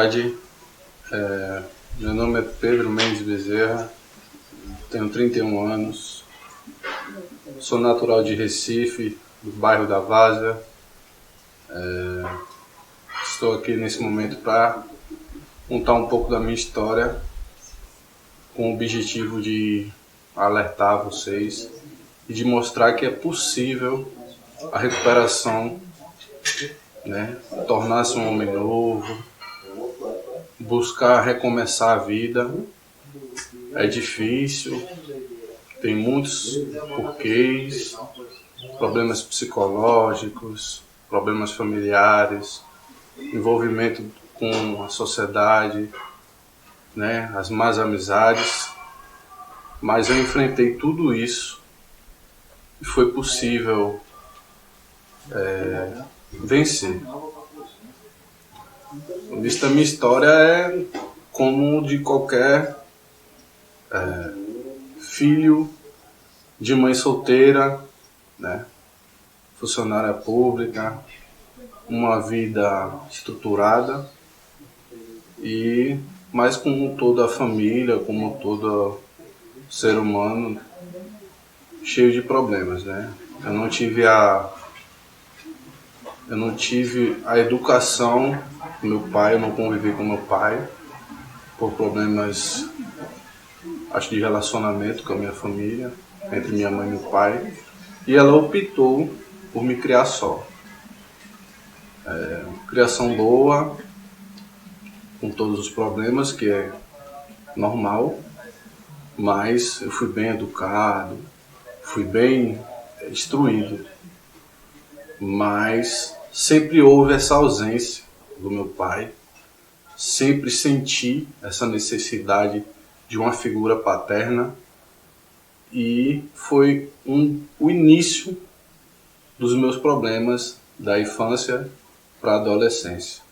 tarde. Meu nome é Pedro Mendes Bezerra, tenho 31 anos, sou natural de Recife, do bairro da Várzea. Estou aqui nesse momento para contar um pouco da minha história, com o objetivo de alertar vocês e de mostrar que é possível a recuperação, né? Tornar-se um homem novo, buscar recomeçar a vida. É difícil, tem muitos porquês, problemas psicológicos, problemas familiares, envolvimento com a sociedade, né, as más amizades, mas eu enfrentei tudo isso e foi possível vencer. A minha história é como de qualquer filho de mãe solteira, né, funcionária pública, uma vida estruturada, mas como toda a família, como todo ser humano, cheio de problemas, né? Eu não tive a educação do meu pai, eu não convivi com meu pai por problemas, acho, de relacionamento com a minha família, entre minha mãe e meu pai, e ela optou por me criar só. Criação boa, com todos os problemas, que é normal, mas eu fui bem educado, fui bem instruído, mas sempre houve essa ausência do meu pai, sempre senti essa necessidade de uma figura paterna, e foi o início dos meus problemas da infância para a adolescência.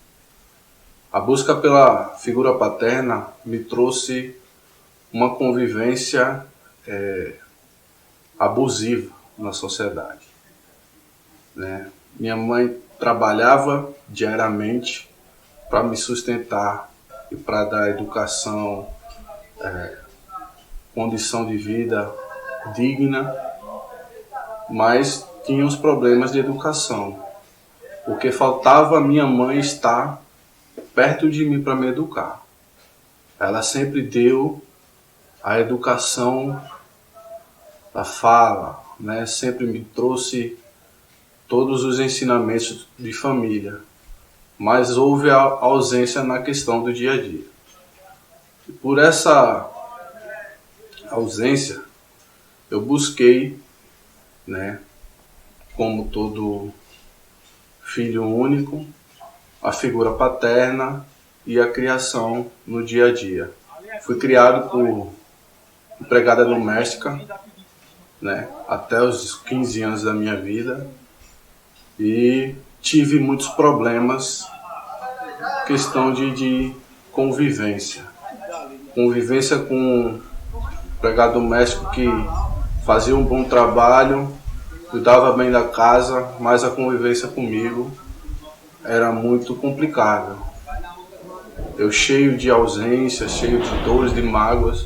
A busca pela figura paterna me trouxe uma convivência abusiva na sociedade, né? Minha mãe trabalhava diariamente para me sustentar e para dar educação, condição de vida digna, mas tinha os problemas de educação, porque faltava a minha mãe estar perto de mim para me educar. Ela sempre deu a educação da fala, né? Sempre me trouxe todos os ensinamentos de família, mas houve a ausência na questão do dia a dia. E por essa ausência, eu busquei, né, como todo filho único, a figura paterna e a criação no dia a dia. Fui criado por empregada doméstica, né, até os 15 anos da minha vida, e tive muitos problemas, questão de convivência com um empregado doméstico que fazia um bom trabalho, cuidava bem da casa, mas a convivência comigo era muito complicada. Eu, cheio de ausências, cheio de dores, de mágoas,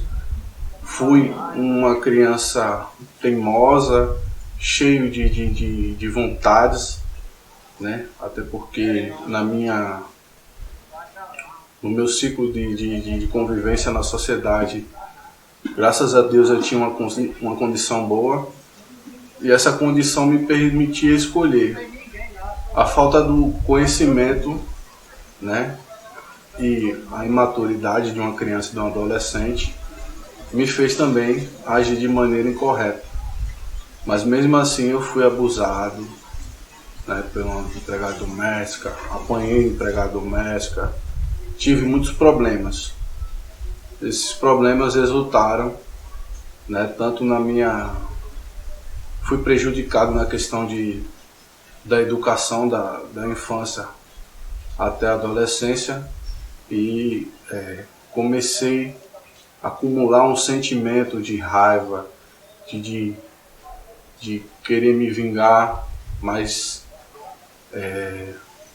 fui uma criança teimosa, cheio de vontades, né? Até porque no meu ciclo de convivência na sociedade, graças a Deus eu tinha uma condição boa, e essa condição me permitia escolher. A falta do conhecimento, né, e a imaturidade de uma criança e de um adolescente me fez também agir de maneira incorreta. Mas mesmo assim eu fui abusado, né, pela empregada doméstica, apanhei empregada doméstica, tive muitos problemas. Esses problemas resultaram, né, tanto fui prejudicado na questão da educação da infância até a adolescência, e comecei a acumular um sentimento de raiva, de querer me vingar, mas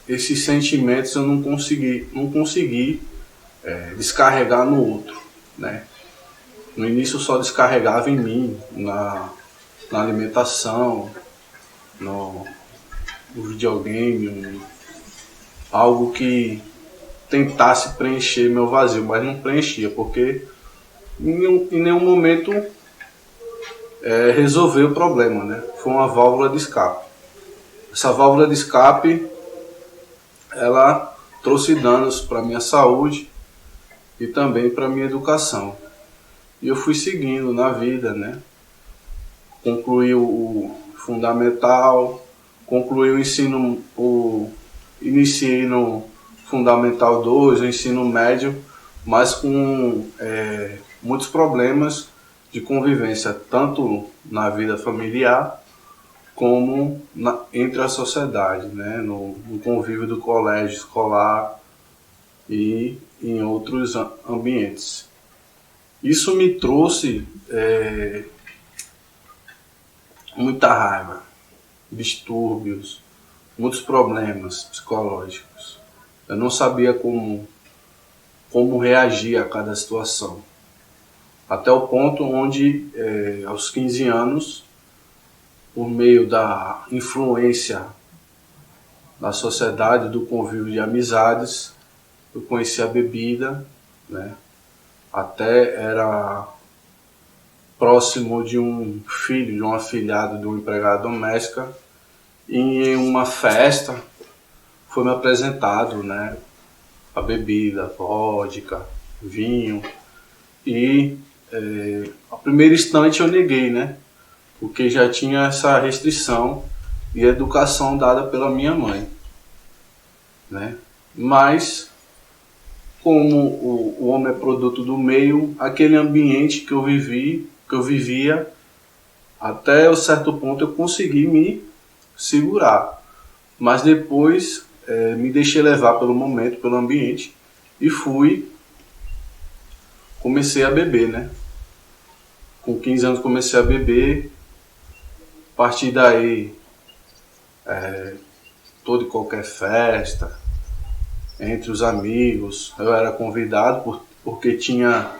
esses sentimentos eu não consegui descarregar no outro, né? No início eu só descarregava em mim, na alimentação, no videogame, algo que tentasse preencher meu vazio, mas não preenchia, porque em nenhum momento resolveu o problema, né? Foi uma válvula de escape. Essa válvula de escape, ela trouxe danos para minha saúde e também para minha educação. E eu fui seguindo na vida, né? Concluí o fundamental, concluí o ensino, iniciei no Fundamental 2, o ensino médio, mas com muitos problemas de convivência, tanto na vida familiar como entre a sociedade, né? No convívio do colégio escolar e em outros ambientes. Isso me trouxe muita raiva, distúrbios, muitos problemas psicológicos. Eu não sabia como reagir a cada situação. Até o ponto onde, aos 15 anos, por meio da influência da sociedade, do convívio de amizades, eu conheci a bebida, né? Até era próximo de um filho, de um afilhado de uma empregada doméstica, e em uma festa foi me apresentado, né, a bebida, vodka, vinho, e a primeiro instante eu neguei, né, porque já tinha essa restrição e educação dada pela minha mãe, né, mas como o homem é produto do meio, aquele ambiente que eu vivia, até um certo ponto eu consegui me segurar, mas depois me deixei levar pelo momento, pelo ambiente, e comecei a beber, né? Com 15 anos comecei a beber, a partir daí toda e qualquer festa, entre os amigos, eu era convidado porque tinha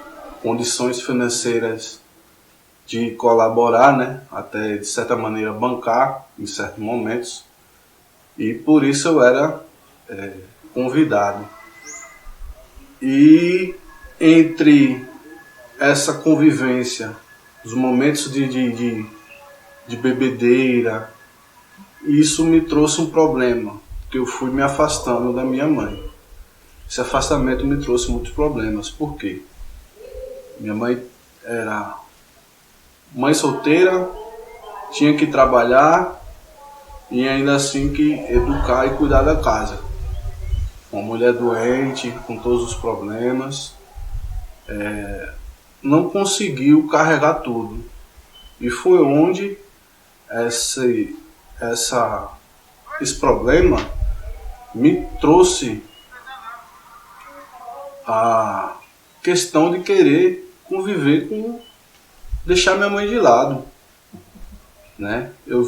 condições financeiras de colaborar, né? Até de certa maneira bancar em certos momentos, e por isso eu era convidado. E entre essa convivência, os momentos de bebedeira, isso me trouxe um problema, que eu fui me afastando da minha mãe. Esse afastamento me trouxe muitos problemas. Por quê? Minha mãe era mãe solteira, tinha que trabalhar e ainda assim que educar e cuidar da casa. Uma mulher doente, com todos os problemas, não conseguiu carregar tudo. E foi onde esse problema me trouxe a questão de querer conviver deixar minha mãe de lado, né? Eu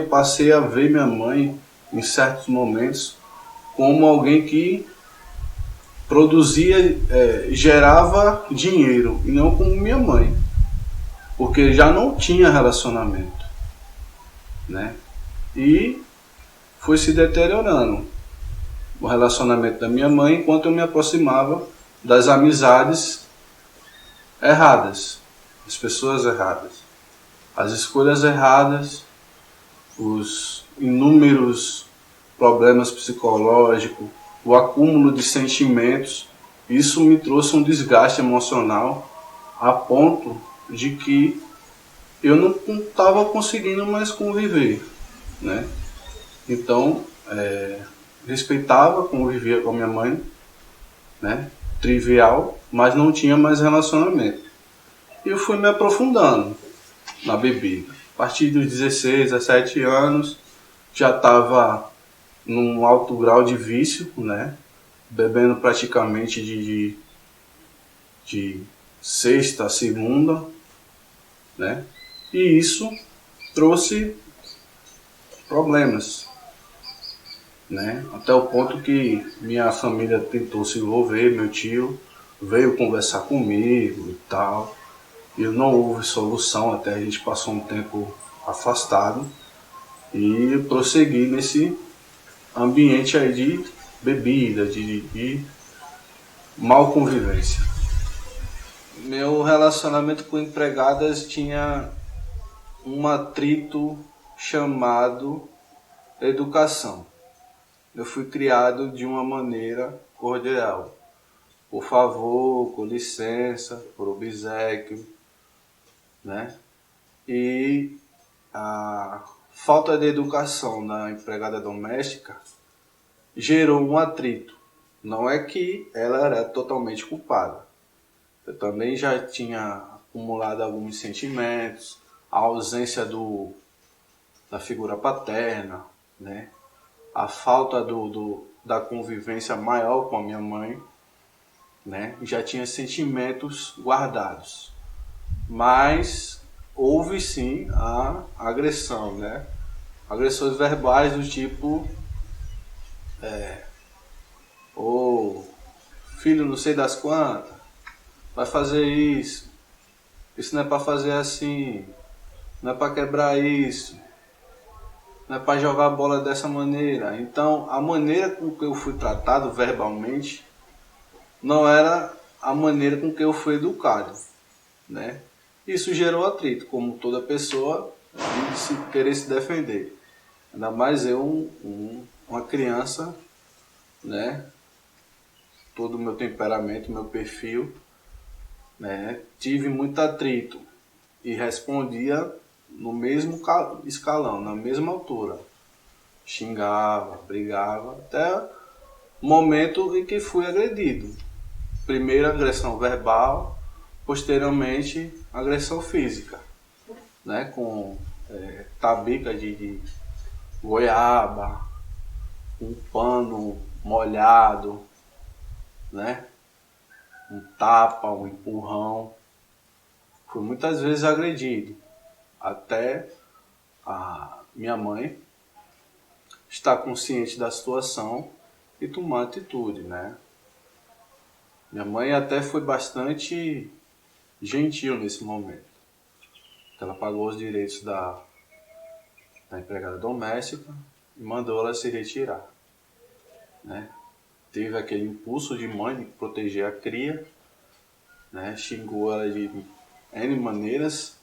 passei a ver minha mãe em certos momentos como alguém que produzia, gerava dinheiro, e não como minha mãe, porque já não tinha relacionamento, né? E foi se deteriorando o relacionamento da minha mãe enquanto eu me aproximava das amizades erradas, as pessoas erradas, as escolhas erradas, os inúmeros problemas psicológicos, o acúmulo de sentimentos. Isso me trouxe um desgaste emocional a ponto de que eu não estava conseguindo mais conviver, né? Então, respeitava, convivia com a minha mãe, né? Trivial, mas não tinha mais relacionamento. E eu fui me aprofundando na bebida. A partir dos 16, 17 anos, já estava num alto grau de vício, né? Bebendo praticamente de sexta a segunda, né? E isso trouxe problemas. né? Até o ponto que minha família tentou se envolver, meu tio veio conversar comigo e tal, e não houve solução, até a gente passou um tempo afastado e eu prossegui nesse ambiente aí de bebida, de mal convivência. Meu relacionamento com empregadas tinha um atrito chamado educação. Eu fui criado de uma maneira cordial. Por favor, com licença, por obséquio, né? E a falta de educação na empregada doméstica gerou um atrito. Não é que ela era totalmente culpada. Eu também já tinha acumulado alguns sentimentos, a ausência da figura paterna, né? A falta da convivência maior com a minha mãe, né? Já tinha sentimentos guardados. Mas houve sim a agressão, né? Agressões verbais do tipo ô filho não sei das quantas, vai fazer isso não é para fazer assim, não é para quebrar isso, não é para jogar a bola dessa maneira. Então a maneira com que eu fui tratado verbalmente não era a maneira com que eu fui educado, né? Isso gerou atrito, como toda pessoa, de se querer se defender. Ainda mais eu, uma criança, né? Todo o meu temperamento, meu perfil, né? Tive muito atrito e respondia no mesmo escalão, na mesma altura. Xingava, brigava, até o momento em que fui agredido. Primeiro agressão verbal, posteriormente agressão física, né? Com tabica de goiaba, um pano molhado, né? Um tapa, um empurrão. Fui muitas vezes agredido, até a minha mãe estar consciente da situação e tomar atitude, né? Minha mãe até foi bastante gentil nesse momento. Ela pagou os direitos da empregada doméstica e mandou ela se retirar, né? Teve aquele impulso de mãe de proteger a cria, né? Xingou ela de N maneiras,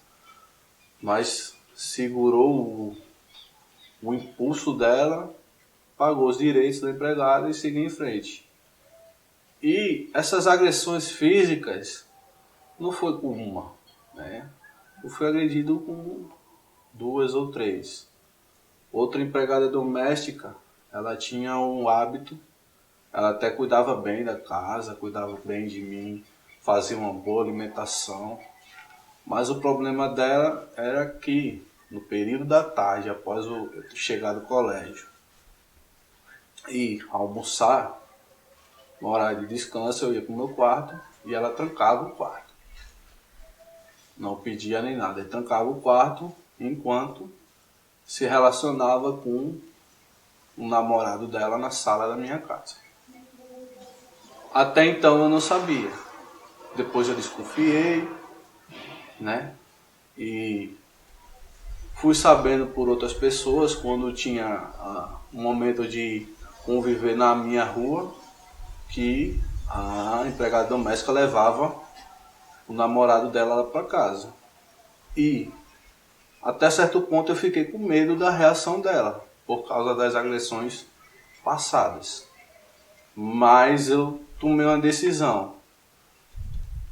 mas segurou o impulso dela, pagou os direitos da empregada e seguiu em frente. E essas agressões físicas não foi com uma, né? Eu fui agredido com 2 ou 3. Outra empregada doméstica, ela tinha um hábito, ela até cuidava bem da casa, cuidava bem de mim, fazia uma boa alimentação. Mas o problema dela era que, no período da tarde, após eu chegar do colégio e almoçar, no horário de descanso, eu ia para o meu quarto e ela trancava o quarto. Não pedia nem nada, ele trancava o quarto enquanto se relacionava com o namorado dela na sala da minha casa. Até então eu não sabia. Depois eu desconfiei, né? E fui sabendo por outras pessoas quando tinha um momento de conviver na minha rua que a empregada doméstica levava o namorado dela para casa. E até certo ponto eu fiquei com medo da reação dela por causa das agressões passadas. Mas eu tomei uma decisão.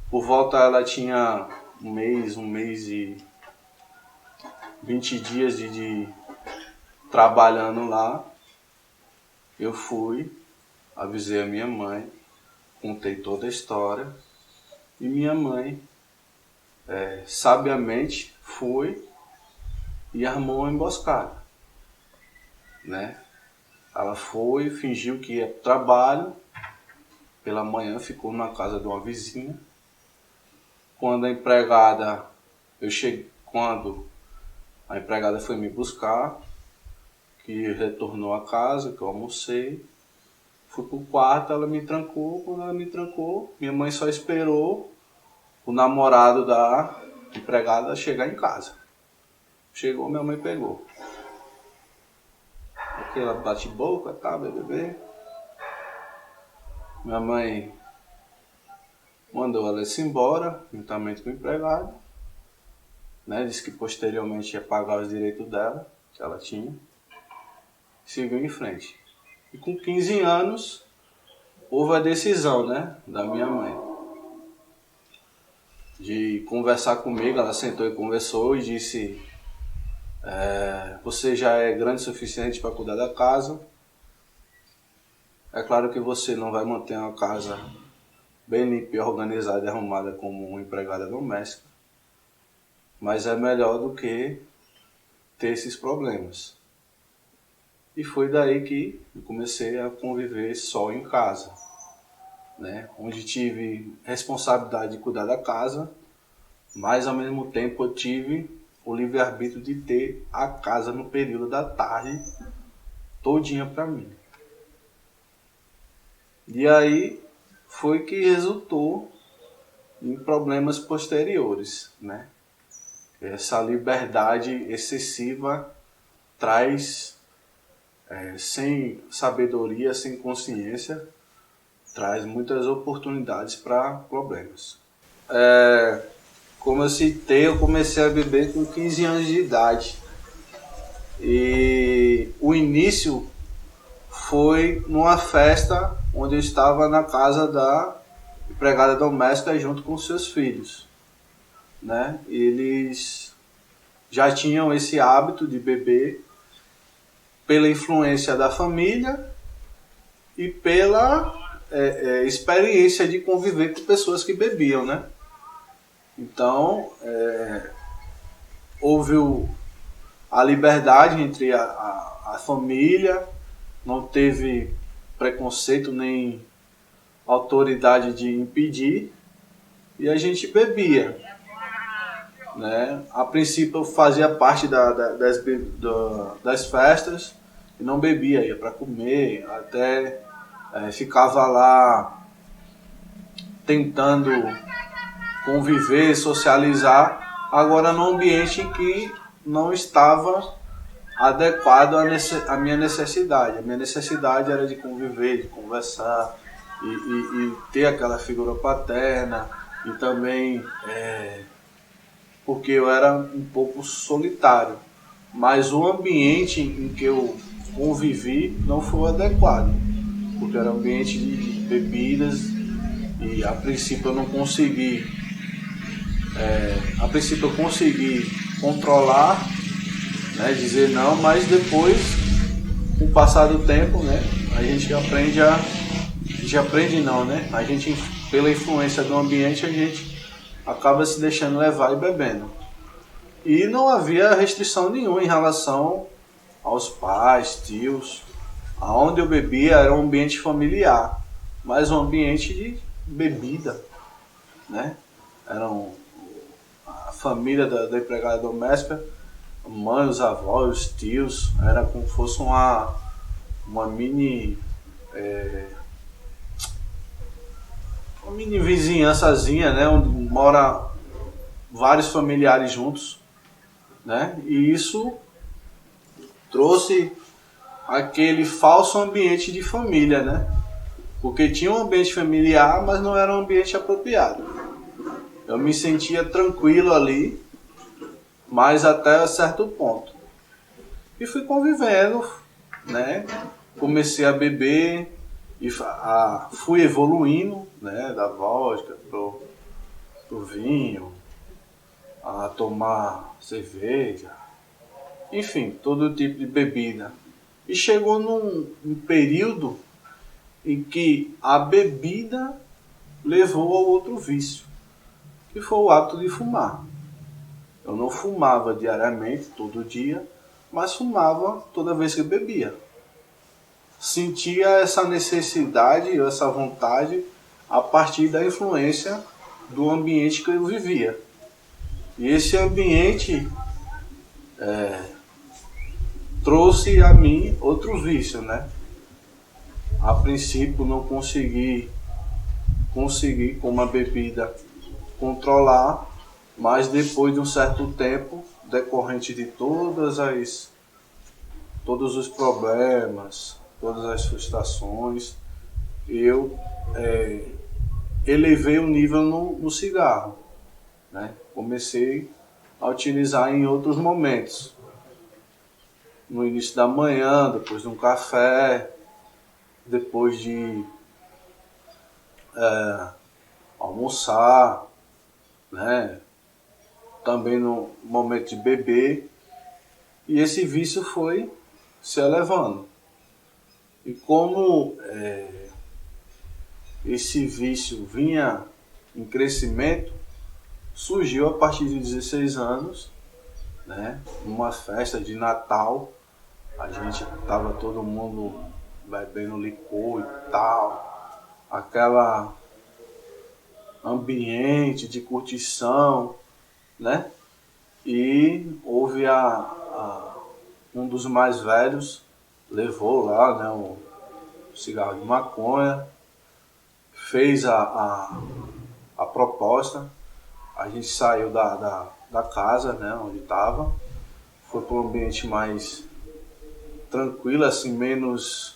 Por volta ela tinha um mês e 20 dias de trabalhando lá. Eu fui, avisei a minha mãe, contei toda a história e minha mãe sabiamente foi e armou uma emboscada, né? Ela foi, fingiu que ia para o trabalho, pela manhã ficou na casa de uma vizinha. Quando a empregada foi me buscar, que retornou à casa, que eu almocei. Fui pro quarto, ela me trancou. Quando ela me trancou, minha mãe só esperou o namorado da empregada chegar em casa. Chegou, minha mãe pegou. Aquela bate-boca, tá, bebê. Minha mãe mandou ela ir embora, juntamente com o empregado. Né? Disse que posteriormente ia pagar os direitos dela, que ela tinha. Seguiu em frente. E com 15 anos, houve a decisão, né, da minha mãe de conversar comigo. Ela sentou e conversou e disse: você já é grande o suficiente para cuidar da casa. É claro que você não vai manter uma casa bem limpa, organizada e arrumada como uma empregada doméstica, mas é melhor do que ter esses problemas. E foi daí que eu comecei a conviver só em casa, né? Onde tive responsabilidade de cuidar da casa, mas ao mesmo tempo eu tive o livre-arbítrio de ter a casa no período da tarde todinha para mim. E aí foi que resultou em problemas posteriores, né? Essa liberdade excessiva traz, sem sabedoria, sem consciência, traz muitas oportunidades para problemas. Como eu citei, eu comecei a beber com 15 anos de idade. E o início foi numa festa onde eu estava na casa da empregada doméstica junto com seus filhos, né? Eles já tinham esse hábito de beber pela influência da família e pela experiência de conviver com pessoas que bebiam, né? Então, houve a liberdade entre a família, não teve preconceito nem autoridade de impedir, e a gente bebia, né? A princípio eu fazia parte das festas e não bebia, ia para comer, até ficava lá tentando conviver, socializar, agora num ambiente em que não estava adequado à minha necessidade. A minha necessidade era de conviver, de conversar e ter aquela figura paterna, e também porque eu era um pouco solitário, mas o ambiente em que eu convivi não foi adequado, porque era um ambiente de bebidas e a princípio eu não consegui, eu consegui controlar, né, dizer não, mas depois, com o passar do tempo, né, a gente aprende não, né, a gente, pela influência do ambiente, a gente acaba se deixando levar e bebendo. E não havia restrição nenhuma em relação aos pais, tios. Aonde eu bebia era um ambiente familiar, mas um ambiente de bebida, né? A família da empregada doméstica, a mãe, os avós, os tios, era como se fosse uma mini vizinhançazinha, né? Onde mora vários familiares juntos, né? E isso trouxe aquele falso ambiente de família, né? Porque tinha um ambiente familiar, mas não era um ambiente apropriado. Eu me sentia tranquilo ali, mas até certo ponto. E fui convivendo, né? Comecei a beber e fui evoluindo, né? Da vodka pro vinho, a tomar cerveja, enfim, todo tipo de bebida. E chegou num período em que a bebida levou ao outro vício, que foi o hábito de fumar. Eu não fumava diariamente, todo dia, mas fumava toda vez que bebia. Sentia essa necessidade, essa vontade, a partir da influência do ambiente que eu vivia. E esse ambiente trouxe a mim outro vício, né? A princípio não consegui com a bebida controlar, mas depois de um certo tempo, decorrente de todos os problemas, todas as frustrações, eu elevei o nível no cigarro, né? Comecei a utilizar em outros momentos. No início da manhã, depois de um café, depois de almoçar, né? Também no momento de beber. E esse vício foi se elevando. E como esse vício vinha em crescimento, surgiu a partir de 16 anos, né? Uma festa de Natal, a gente estava todo mundo bebendo licor e tal, aquela ambiente de curtição, né? E houve um dos mais velhos levou lá, né, um cigarro de maconha, fez a proposta, a gente saiu da casa, né, onde estava, foi para um ambiente mais tranquilo, assim, menos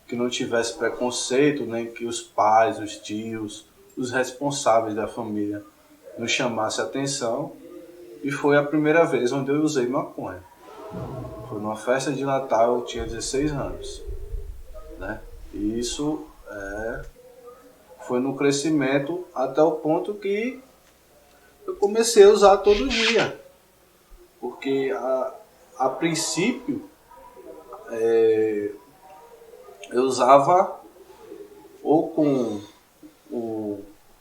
que não tivesse preconceito, nem que os pais, os tios, os responsáveis da família nos chamassem atenção. E foi a primeira vez onde eu usei maconha. Foi numa festa de Natal, eu tinha 16 anos, né? E isso foi no crescimento até o ponto que eu comecei a usar todo dia. Porque a princípio eu usava ou com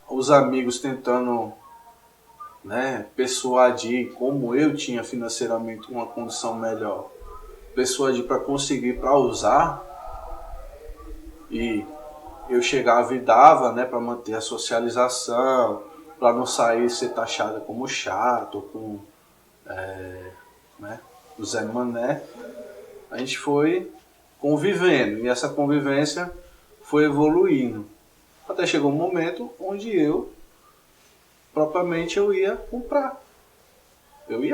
os amigos tentando, né, persuadir, como eu tinha financeiramente uma condição melhor, persuadir para conseguir, para usar, e eu chegava e dava, né, para manter a socialização, para não sair ser taxada como chato, com né, o Zé Mané. A gente foi convivendo, e essa convivência foi evoluindo, até chegou um momento onde eu propriamente eu ia comprar, eu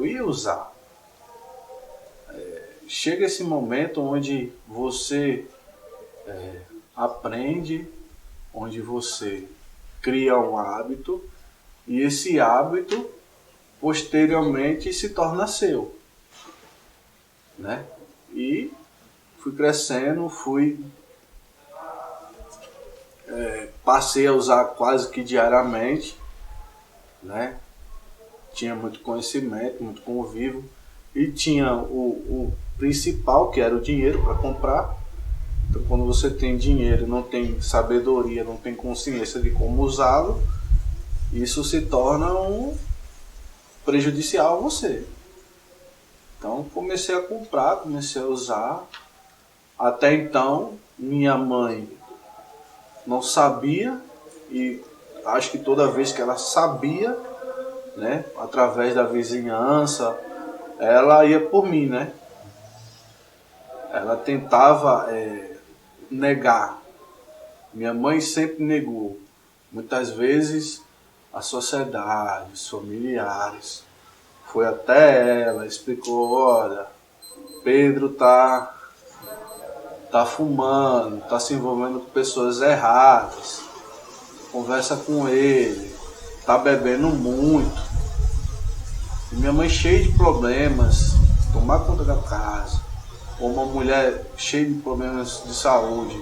ia usar. Chega esse momento onde você aprende, onde você cria um hábito, e esse hábito posteriormente se torna seu, né? E fui crescendo, passei a usar quase que diariamente, né? Tinha muito conhecimento, muito convívio, e tinha o principal, que era o dinheiro para comprar. Então, quando você tem dinheiro, não tem sabedoria, não tem consciência de como usá-lo, isso se torna um prejudicial a você. Então, comecei a comprar, comecei a usar. Até então, minha mãe não sabia, e acho que toda vez que ela sabia, né, através da vizinhança, ela ia por mim, né? Ela tentava negar. Minha mãe sempre negou. Muitas vezes a sociedade, os familiares, foi até ela, explicou: olha, Pedro tá fumando, tá se envolvendo com pessoas erradas, conversa com ele, tá bebendo muito. E minha mãe cheia de problemas, tomar conta da casa, ou uma mulher cheia de problemas de saúde,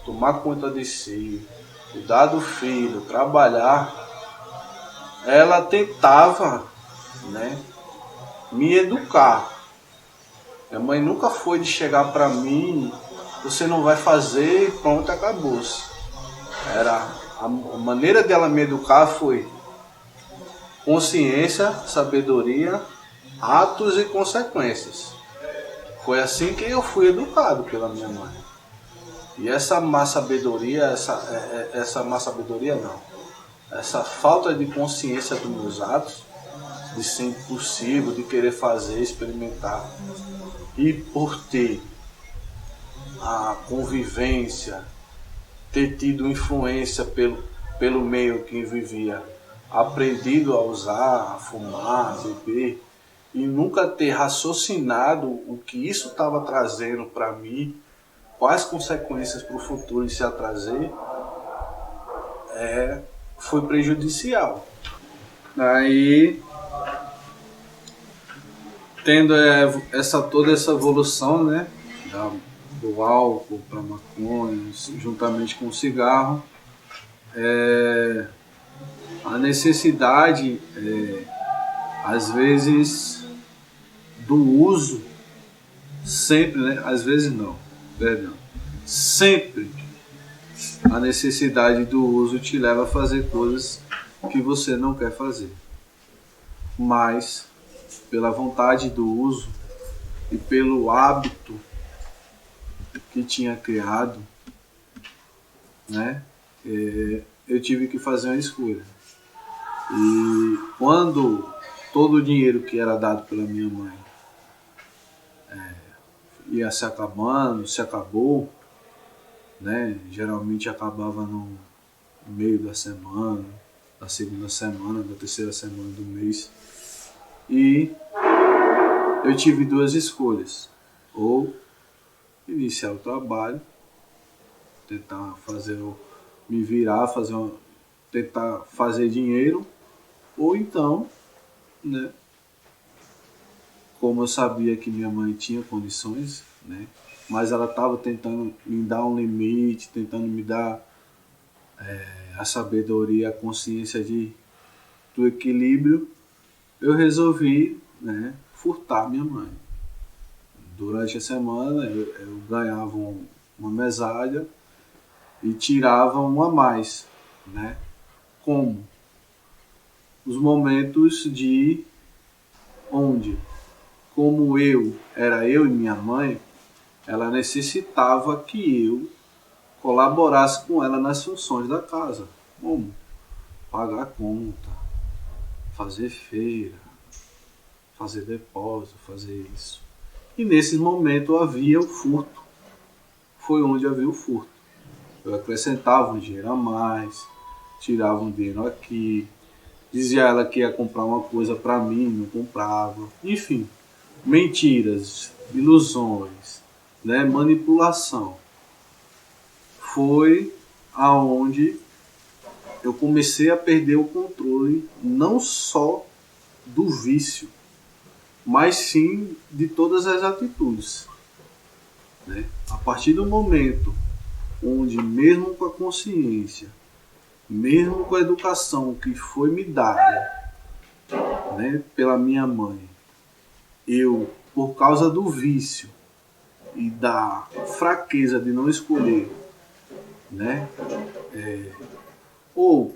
tomar conta de si, cuidar do filho, trabalhar, ela tentava, né, me educar. Minha mãe nunca foi de chegar para mim: você não vai fazer e pronto, acabou-se. A maneira dela me educar foi consciência, sabedoria, atos e consequências. Foi assim que eu fui educado pela minha mãe. E essa má sabedoria, essa falta de consciência dos meus atos, de ser impossível, de querer fazer, experimentar. E por ter a convivência, ter tido influência pelo meio que vivia, aprendido a usar, a fumar, a beber, e nunca ter raciocinado o que isso estava trazendo para mim, quais consequências para o futuro isso ia trazer, foi prejudicial. Aí, tendo toda essa evolução, né, do álcool para maconha, juntamente com o cigarro, a necessidade, às vezes, do uso, sempre, né, às vezes não, perdão, sempre a necessidade do uso te leva a fazer coisas que você não quer fazer. Mas, pela vontade do uso e pelo hábito que tinha criado, né, eu tive que fazer uma escolha. E quando todo o dinheiro que era dado pela minha mãe ia se acabando, se acabou, né, geralmente acabava no meio da semana, da segunda semana, da terceira semana do mês, e eu tive duas escolhas: ou iniciar o trabalho, tentar me virar, tentar fazer dinheiro, ou então, né, como eu sabia que minha mãe tinha condições, né, mas ela estava tentando me dar um limite, tentando me dar a sabedoria, a consciência do equilíbrio, eu resolvi, né, furtar minha mãe. Durante a semana eu ganhava uma mesada e tirava um a mais, né? Como? Os momentos onde, como era eu e minha mãe, ela necessitava que eu colaborasse com ela nas funções da casa. Como? Pagar conta, fazer feira, fazer depósito, fazer isso. E nesse momento havia o furto. Foi onde havia o furto. Eu acrescentava um dinheiro a mais, tirava um dinheiro aqui, dizia a ela que ia comprar uma coisa para mim, não comprava. Enfim, mentiras, ilusões, né, manipulação. Foi aonde eu comecei a perder o controle, não só do vício, mas sim de todas as atitudes, né? A partir do momento onde, mesmo com a consciência, mesmo com a educação que foi me dada, né, pela minha mãe, eu, por causa do vício e da fraqueza de não escolher, né, ou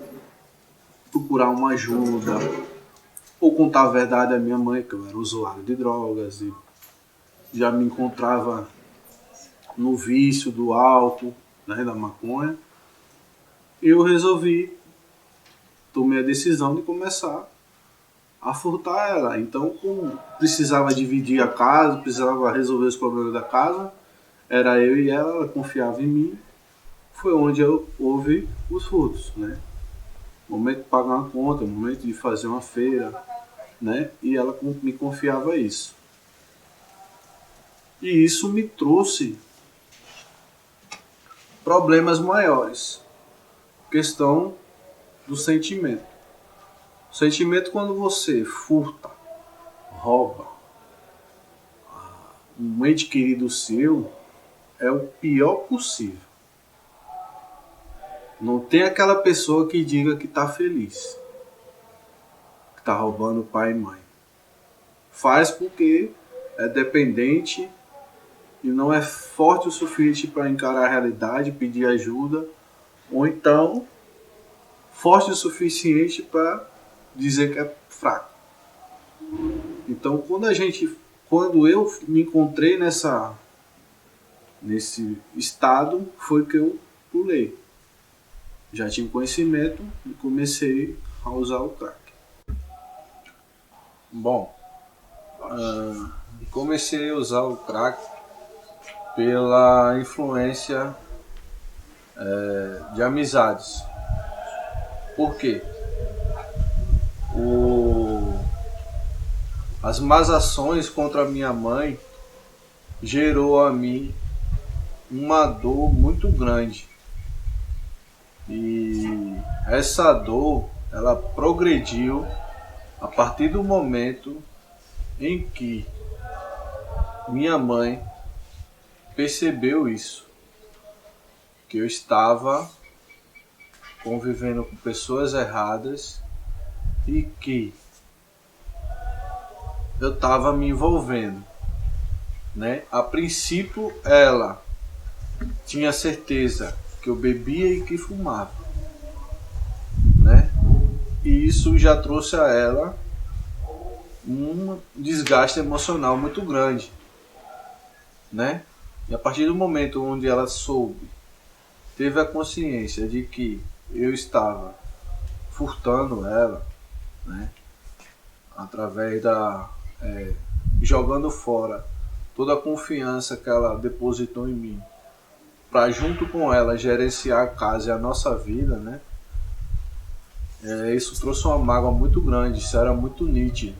procurar uma ajuda, ou contar a verdade à minha mãe, que eu era usuário de drogas e já me encontrava no vício do álcool, né, da maconha, eu tomei a decisão de começar a furtar ela. Então, como precisava dividir a casa, precisava resolver os problemas da casa, era eu e ela confiava em mim, foi onde houve os furtos, né? Momento de pagar uma conta, momento de fazer uma feira, né? E ela me confiava isso. E isso me trouxe problemas maiores. Questão do sentimento. O sentimento, quando você furta, rouba um ente querido seu, é o pior possível. Não tem aquela pessoa que diga que está feliz, que está roubando pai e mãe. Faz porque é dependente e não é forte o suficiente para encarar a realidade, pedir ajuda, ou então forte o suficiente para dizer que é fraco. Então, quando eu me encontrei nesse estado, foi que eu pulei. Já tinha conhecimento e comecei a usar o crack. Bom, comecei a usar o crack pela influência de amizades. Por quê? As más ações contra a minha mãe gerou a mim uma dor muito grande. E essa dor, ela progrediu a partir do momento em que minha mãe percebeu isso, que eu estava convivendo com pessoas erradas e que eu estava me envolvendo, né? A princípio ela tinha certeza que eu bebia e que fumava, né? E isso já trouxe a ela um desgaste emocional muito grande, né? E a partir do momento onde ela teve a consciência de que eu estava furtando ela, né? Através jogando fora toda a confiança que ela depositou em mim, para junto com ela gerenciar a casa e a nossa vida, né? Isso trouxe uma mágoa muito grande, isso era muito nítido.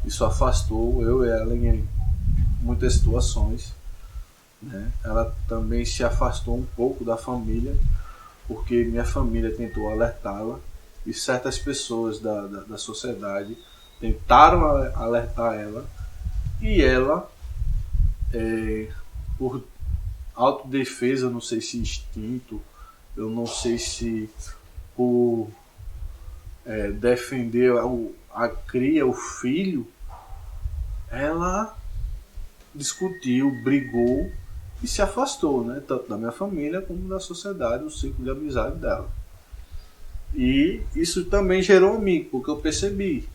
Isso afastou eu e ela em muitas situações, né? Ela também se afastou um pouco da família, porque minha família tentou alertá-la e certas pessoas da sociedade tentaram alertar ela, e ela, por autodefesa, não sei se instinto, eu não sei se por defender a cria, o filho, ela discutiu, brigou e se afastou, né? Tanto da minha família como da sociedade, do ciclo de amizade dela. E isso também gerou em mim, porque eu percebi.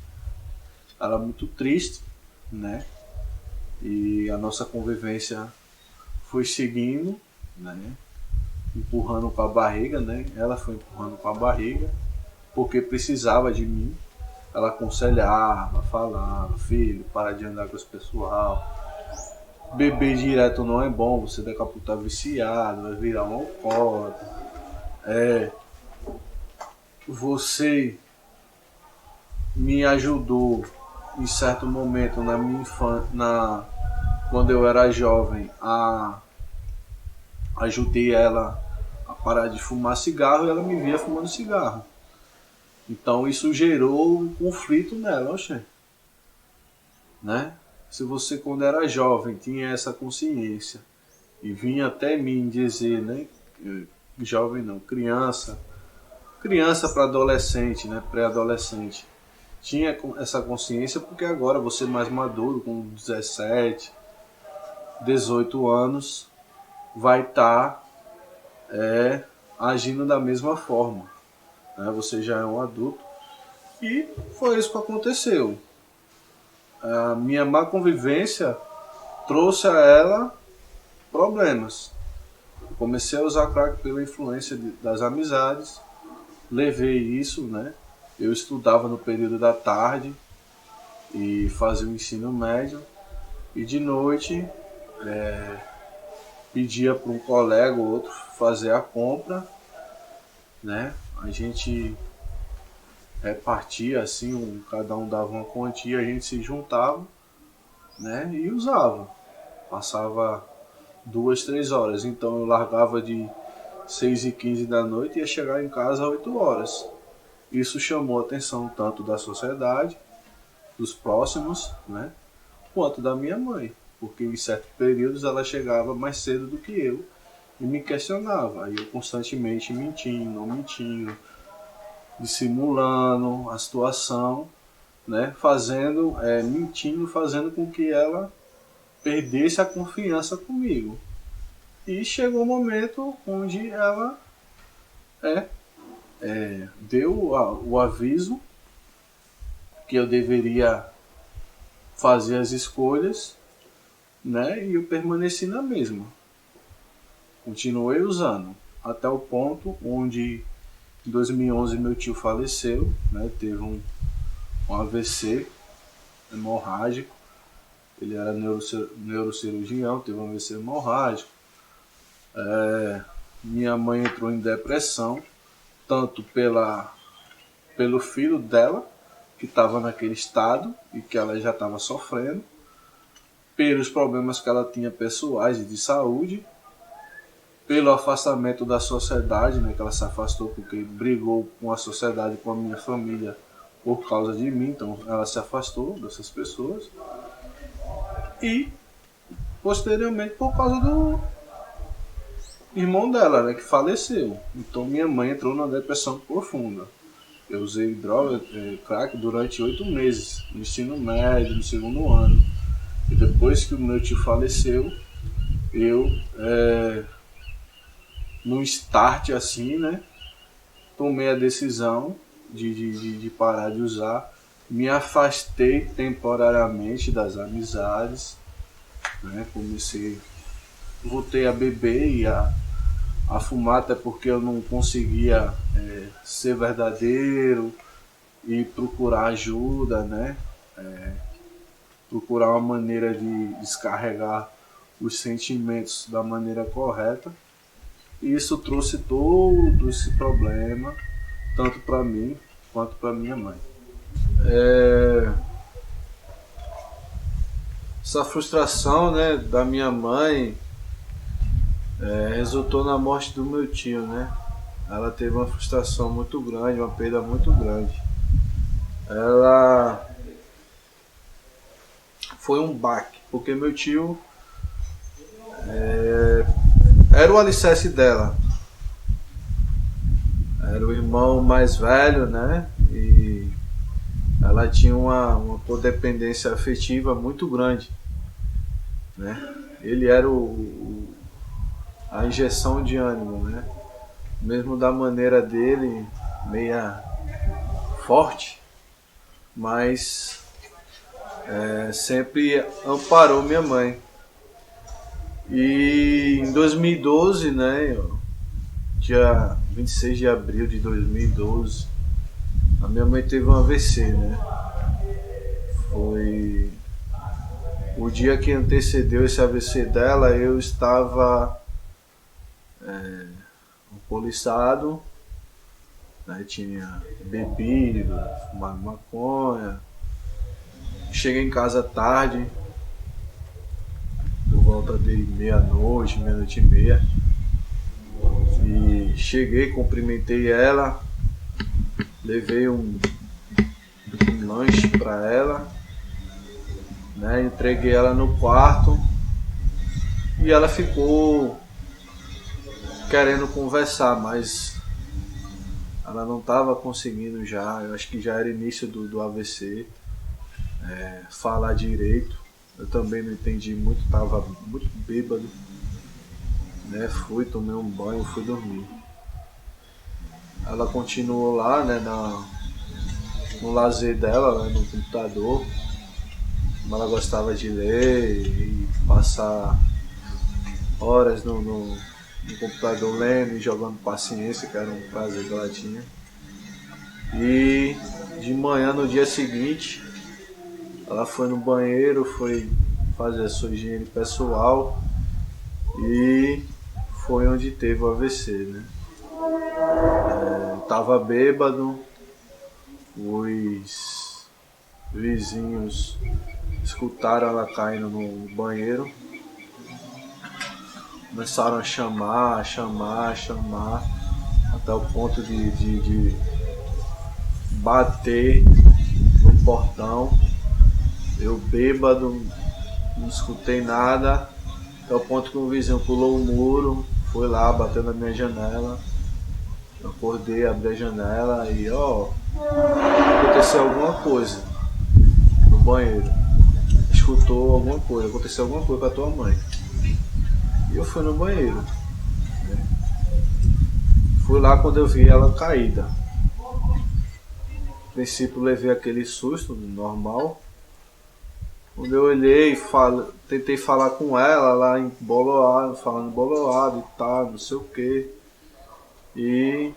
Ela muito triste, né? E a nossa convivência foi seguindo, né? Empurrando com a barriga, né? Ela foi empurrando com a barriga, porque precisava de mim. Ela aconselhava, falava: filho, para de andar com esse pessoal. Beber direto não é bom, você daqui a pouco tá viciado, vai virar um alcoólatra. Você me ajudou em certo momento na minha infância, quando eu era jovem, ajudei ela a parar de fumar cigarro, e ela me via fumando cigarro. Então isso gerou um conflito nela, oxe, né? Se você, quando era jovem, tinha essa consciência e vinha até mim dizer, né? Jovem não, criança para adolescente, né? Pré-adolescente, tinha essa consciência, porque agora você mais maduro, com 17, 18 anos, vai estar agindo da mesma forma, né? Você já é um adulto, e foi isso que aconteceu. A minha má convivência trouxe a ela problemas. Eu comecei a usar crack pela influência das amizades, levei isso, né? Eu estudava no período da tarde e fazia o ensino médio, e de noite pedia para um colega ou outro fazer a compra, né? A gente repartia assim, cada um dava uma quantia, a gente se juntava, né? E usava. Passava 2, 3 horas. Então eu largava de 6h15 da noite e ia chegar em casa às 8 horas. Isso chamou a atenção tanto da sociedade, dos próximos, né? Quanto da minha mãe. Porque em certos períodos ela chegava mais cedo do que eu e me questionava. Aí eu constantemente mentindo, dissimulando a situação, né? Mentindo, fazendo com que ela perdesse a confiança comigo. E chegou um momento onde ela deu o aviso que eu deveria fazer as escolhas, né? E eu permaneci na mesma. Continuei usando até o ponto onde em 2011 meu tio faleceu, né? Teve um AVC, hemorrágico. Ele era neurocirurgião, teve um AVC hemorrágico. Minha mãe entrou em depressão, tanto pelo filho dela, que estava naquele estado e que ela já estava sofrendo, pelos problemas que ela tinha pessoais e de saúde, pelo afastamento da sociedade, né, que ela se afastou porque brigou com a sociedade, com a minha família por causa de mim, então ela se afastou dessas pessoas, e posteriormente por causa do irmão dela, né, que faleceu. Então minha mãe entrou numa depressão profunda. Eu usei droga, crack, durante 8 meses, no ensino médio, no segundo ano. E depois que o meu tio faleceu, eu, num start assim, né, tomei a decisão de parar de usar. Me afastei temporariamente das amizades, né, voltei a beber e a fumar, até porque eu não conseguia ser verdadeiro e procurar ajuda, né? Procurar uma maneira de descarregar os sentimentos da maneira correta. E isso trouxe todo esse problema, tanto para mim quanto para minha mãe. Essa frustração, né, da minha mãe resultou na morte do meu tio, né? Ela teve uma frustração muito grande, uma perda muito grande. Ela foi um baque, porque meu tio era o alicerce dela. Era o irmão mais velho, né? E ela tinha uma codependência afetiva muito grande, né? Ele era a injeção de ânimo, né? Mesmo da maneira dele, meia forte, mas sempre amparou minha mãe. E em 2012, né, dia 26 de abril de 2012, a minha mãe teve um AVC, né? Foi o dia que antecedeu esse AVC dela. Eu estava alcoolizado, né? Tinha bebido, fumado maconha. Cheguei em casa tarde, por volta de meia-noite e meia. E cheguei, cumprimentei ela, levei um lanche para ela, né? Entreguei ela no quarto e ela ficou querendo conversar, mas ela não estava conseguindo já. Eu acho que já era início do AVC, falar direito. Eu também não entendi muito, estava muito bêbado, né? Fui, tomei um banho, fui dormir. Ela continuou lá, né, no lazer dela, né, no computador. Como ela gostava de ler e passar horas no computador lendo e jogando paciência, que era um prazer que ela tinha. E de manhã, no dia seguinte, ela foi no banheiro, foi fazer a sua higiene pessoal e foi onde teve o AVC, né? Tava bêbado, os vizinhos escutaram ela caindo no banheiro, começaram a chamar, até o ponto de bater no portão. Eu bêbado, não escutei nada, até o ponto que um vizinho pulou o muro, foi lá, bateu na minha janela. Eu acordei, abri a janela e aconteceu alguma coisa no banheiro. Escutou alguma coisa, aconteceu alguma coisa com a tua mãe. E eu fui no banheiro, né? Fui lá quando eu vi ela caída. No princípio levei aquele susto normal. Quando eu olhei, tentei falar com ela lá embolorado, falando embolorado e tal, não sei o que. E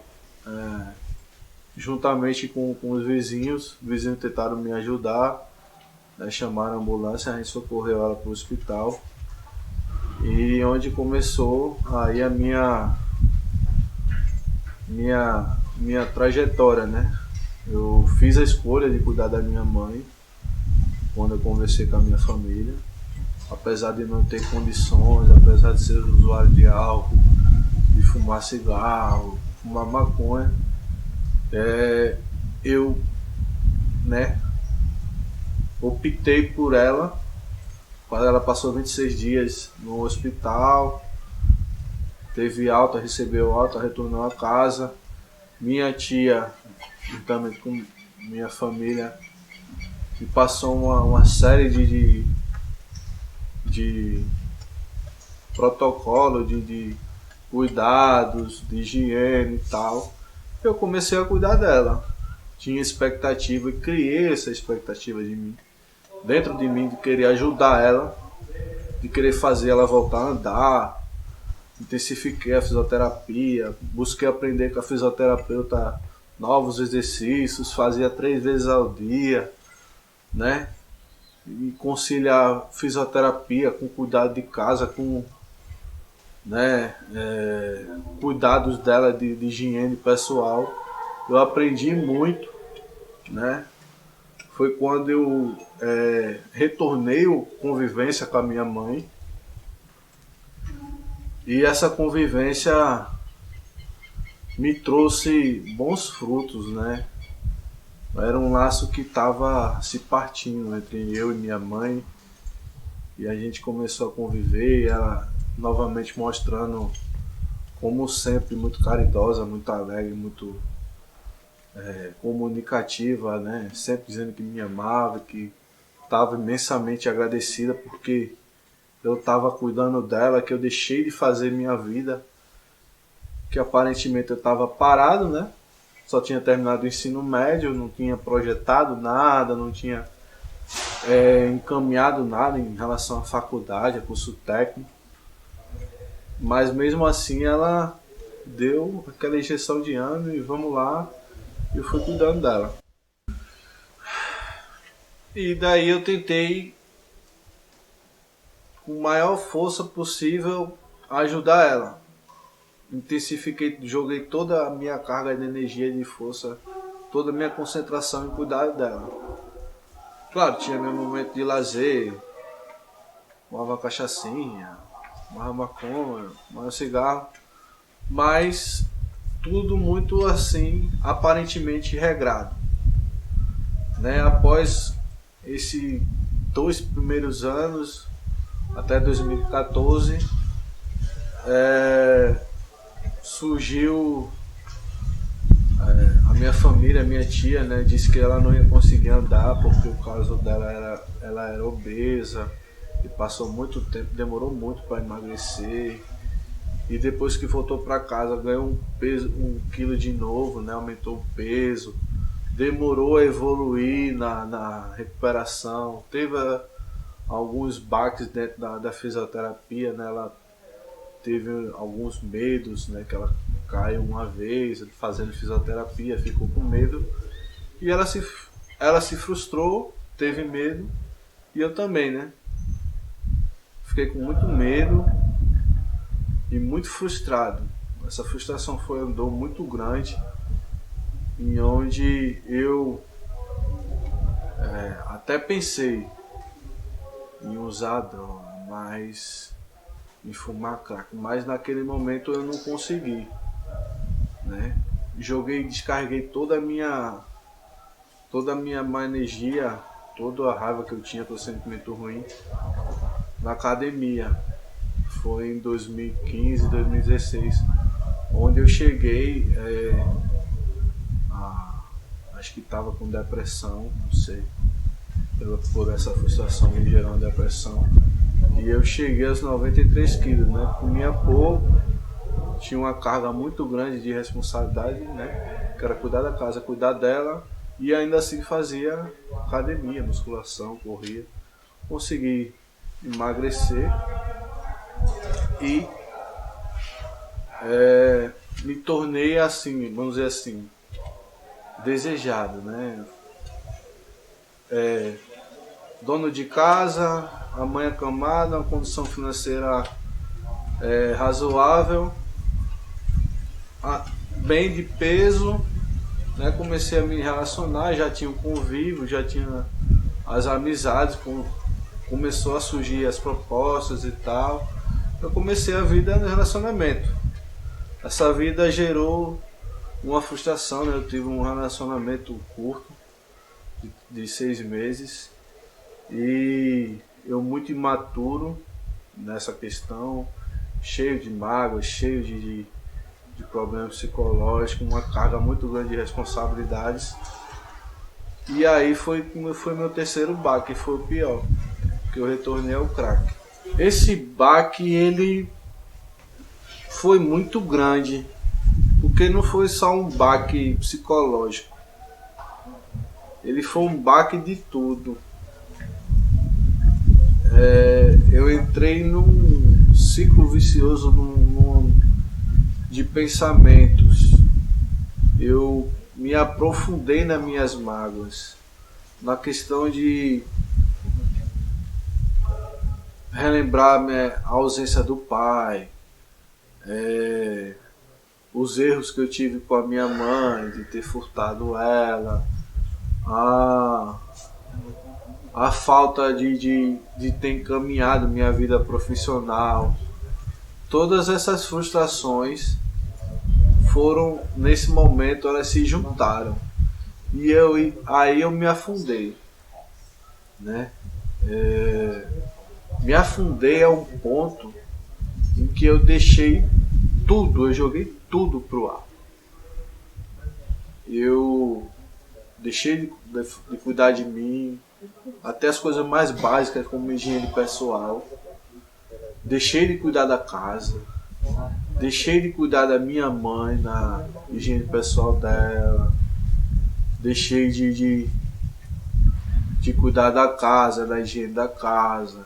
juntamente com os vizinhos tentaram me ajudar. Né? Chamaram a ambulância, a gente socorreu ela para o hospital. E onde começou aí a minha trajetória, né? Eu fiz a escolha de cuidar da minha mãe quando eu conversei com a minha família. Apesar de não ter condições, apesar de ser usuário de álcool, de fumar cigarro, fumar maconha, eu, né, optei por ela. Quando ela passou 26 dias no hospital, teve alta, recebeu alta, retornou a casa. Minha tia, juntamente com minha família, me passou uma série de protocolo, de cuidados, de higiene e tal. Eu comecei a cuidar dela. Tinha expectativa e criei essa expectativa de mim, dentro de mim, de querer ajudar ela, de querer fazer ela voltar a andar. Intensifiquei a fisioterapia, busquei aprender com a fisioterapeuta novos exercícios, fazia 3 vezes ao dia, né? E conciliar fisioterapia com cuidado de casa, com, né, cuidados dela de higiene pessoal. Eu aprendi muito, né? Foi quando eu retornei a convivência com a minha mãe. E essa convivência me trouxe bons frutos, né? Era um laço que estava se partindo entre eu e minha mãe. E a gente começou a conviver, e ela novamente mostrando, como sempre, muito caridosa, muito alegre, muito comunicativa, né? Sempre dizendo que me amava, que estava imensamente agradecida porque eu estava cuidando dela, que eu deixei de fazer minha vida, que aparentemente eu estava parado, né? Só tinha terminado o ensino médio, não tinha projetado nada, não tinha encaminhado nada em relação à faculdade, a curso técnico. Mas mesmo assim ela deu aquela injeção de ânimo e vamos lá, eu fui cuidando dela. E daí eu tentei, com a maior força possível, ajudar ela. Intensifiquei, joguei toda a minha carga de energia, de força, toda a minha concentração em cuidar dela. Claro, tinha meu momento de lazer, fumava uma cachaçinha, fumava maconha, fumava cigarro, mas tudo muito assim, aparentemente regrado. Né? Após esses 2 primeiros anos, até 2014, surgiu a minha família, a minha tia, né, disse que ela não ia conseguir andar porque o caso dela ela era obesa e passou muito tempo, demorou muito para emagrecer. E depois que voltou para casa ganhou um peso, 1 quilo de novo, né, aumentou o peso. Demorou a evoluir na recuperação, teve alguns baques dentro da fisioterapia, né? Ela teve alguns medos, né? Que ela caiu uma vez fazendo fisioterapia, ficou com medo e ela se frustrou, teve medo e eu também, né? Fiquei com muito medo e muito frustrado. Essa frustração foi uma dor muito grande, em onde eu até pensei em usar droga, mas em fumar crack, mas naquele momento eu não consegui, né? Descarreguei toda a minha má energia, toda a raiva que eu tinha, todo o sentimento ruim na academia. Foi em 2015, 2016, onde eu cheguei acho que estava com depressão, não sei, por essa frustração me gerou uma depressão. E eu cheguei aos 93 quilos, né? Comia pouco, tinha uma carga muito grande de responsabilidade, né? Que era cuidar da casa, cuidar dela, e ainda assim fazia academia, musculação, corria. Consegui emagrecer e me tornei assim, vamos dizer assim, desejado, né? dono de casa, a mãe acamada, uma condição financeira razoável, bem de peso, né? Comecei a me relacionar, já tinha um convívio, já tinha as amizades, começou a surgir as propostas e tal. Eu comecei a vida no relacionamento. Essa vida gerou uma frustração, né? Eu tive um relacionamento curto, de 6 meses, e eu muito imaturo nessa questão, cheio de mágoas, cheio de problemas psicológicos, uma carga muito grande de responsabilidades. E aí foi meu terceiro baque, foi o pior, que eu retornei ao crack. Esse baque, ele foi muito grande, porque não foi só um baque psicológico, ele foi um baque de tudo. Eu entrei num ciclo vicioso de pensamentos. Eu me aprofundei nas minhas mágoas, na questão de relembrar a ausência do pai, os erros que eu tive com a minha mãe, de ter furtado ela, a falta de ter encaminhado minha vida profissional. Todas essas frustrações foram, nesse momento, elas se juntaram. E aí eu me afundei, né? Me afundei a um ponto em que eu deixei tudo, eu joguei tudo pro ar. Eu deixei de cuidar de mim, até as coisas mais básicas como higiene pessoal. Deixei de cuidar da casa, deixei de cuidar da minha mãe, na higiene pessoal dela, deixei de cuidar da casa, da higiene da casa.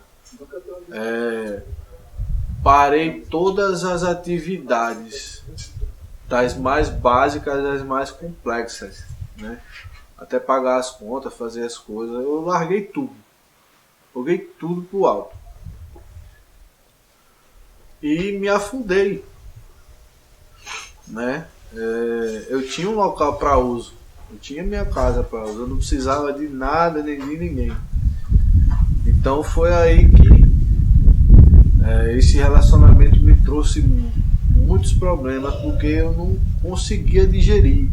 Parei todas as atividades, das mais básicas às mais complexas, né? Até pagar as contas, fazer as coisas, eu larguei tudo. Joguei tudo pro alto. E me afundei, né? Eu tinha um local para uso, eu tinha minha casa para uso, eu não precisava de nada nem de ninguém. Então foi aí que esse relacionamento me trouxe muitos problemas, porque eu não conseguia digerir.